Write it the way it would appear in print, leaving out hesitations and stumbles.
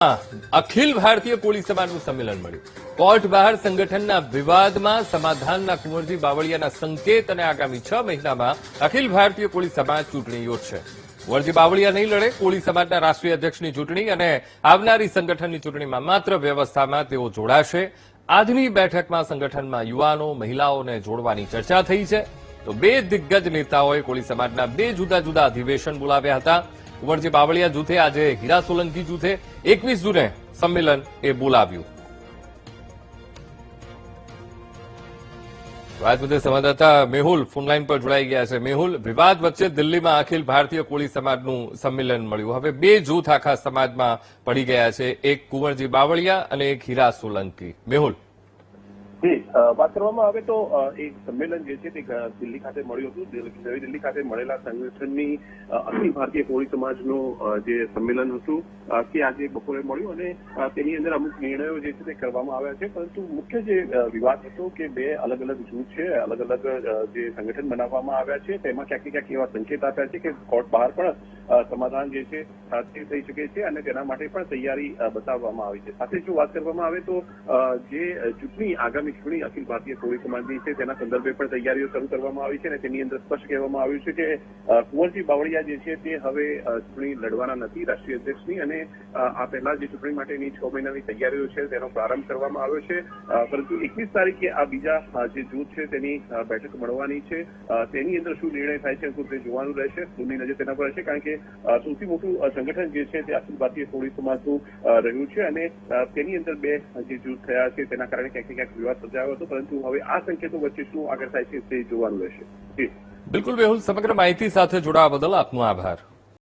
અખિલ ભારતીય કોળી સમાજનું સંમેલન મળ્યું. કોર્ટ બહાર સંગઠનના વિવાદમાં સમાધાનના કુંવરજી બાવળિયાના સંકેત અને આગામી 6 મહિનામાં અખિલ ભારતીય કોળી સમાજ ચૂંટણી યોજશે. કુંવરજી બાવળિયા નહીં લડે. કોળી સમાજના રાષ્ટ્રીય અધ્યક્ષની ચૂંટણી અને આવનારી સંગઠનની ચૂંટણીમાં માત્ર વ્યવસ્થામાં તેઓ જોડાશે. આજની બેઠકમાં સંગઠનમાં યુવાનો મહિલાઓને જોડવાની ચર્ચા થઈ છે. તો બે દિગ્ગજ નેતાઓએ કોળી સમાજના બે જુદા જુદા અધિવેશન બોલાવ્યા હતા. કુંવરજી બાવળિયા જૂથે આજે હીરા સોલંકી જૂથે 21 જૂને સંમેલન એ બોલાવ્યું. વાત મુદ્દે સંવાદદાતા મેહુલ ફોનલાઈન પર જોડાઈ ગયા છે. મેહુલ, વિવાદ વચ્ચે દિલ્હીમાં અખિલ ભારતીય કોળી સમાજનું સંમેલન મળ્યું. હવે બે જૂથ આખા સમાજમાં પડી ગયા છે, એક કુંવરજી બાવળિયા અને એક હીરા સોલંકી. મેહુલ, વાત કરવામાં આવે તો એક સંમેલન જે છે તે દિલ્હી ખાતે મળ્યું હતું. નવી દિલ્હી ખાતે મળેલા સંગઠનની અખિલ ભારતીય કોળી સમાજનું જે સંમેલન હતું તે આજે બપોરે મળ્યું અને તેની અંદર અમુક નિર્ણયો જે છે તે કરવામાં આવ્યા છે. પરંતુ મુખ્ય જે વિવાદ હતો કે બે અલગ અલગ જૂથ છે, અલગ અલગ જે સંગઠન બનાવવામાં આવ્યા છે તેમાં ક્યાંક ને ક્યાંક એવા સંકેત આપ્યા છે કે કોર્ટ બહાર પણ સમાધાન જે છે તે થઈ શકે છે અને તેના માટે પણ તૈયારી બતાવવામાં આવી છે. સાથે જો વાત કરવામાં આવે તો જે ચૂંટણી આગામી ચૂંટણી અખિલ ભારતીય કોળી સમાજની છે તેના સંદર્ભે પણ તૈયારીઓ શરૂ કરવામાં આવી છે અને તેની અંદર સ્પષ્ટ કહેવામાં આવ્યું છે કે કુંવરજી બાવળિયા જે છે તે હવે ચૂંટણી લડવાના નથી રાષ્ટ્રીય અધ્યક્ષની અને આ પહેલા જે ચૂંટણી માટેની 6 મહિનાની તૈયારીઓ છે તેનો પ્રારંભ કરવામાં આવ્યો છે. પરંતુ 21 તારીખે આ બીજા જે જૂથ છે તેની બેઠક મળવાની છે. તેની અંદર શું નિર્ણય થાય છે તે જોવાનું રહેશે. સૌની નજર તેના પર રહેશે કારણ કે સૌથી મોટું સંગઠન જે છે તે અખિલ ભારતીય કોળી સમાજનું રહ્યું છે અને તેની અંદર બે જે જૂથ થયા છે તેના કારણે ક્યાંક ને ક્યાંક વિવાદ સર્જાયો હતો. પરંતુ હવે આ સંકેતો વચ્ચે શું આગળ થાય છે તે જોવાનું રહેશે. બિલકુલ મેહુલ, સમગ્ર માહિતી સાથે જોડાવા બદલ આપનો આભાર.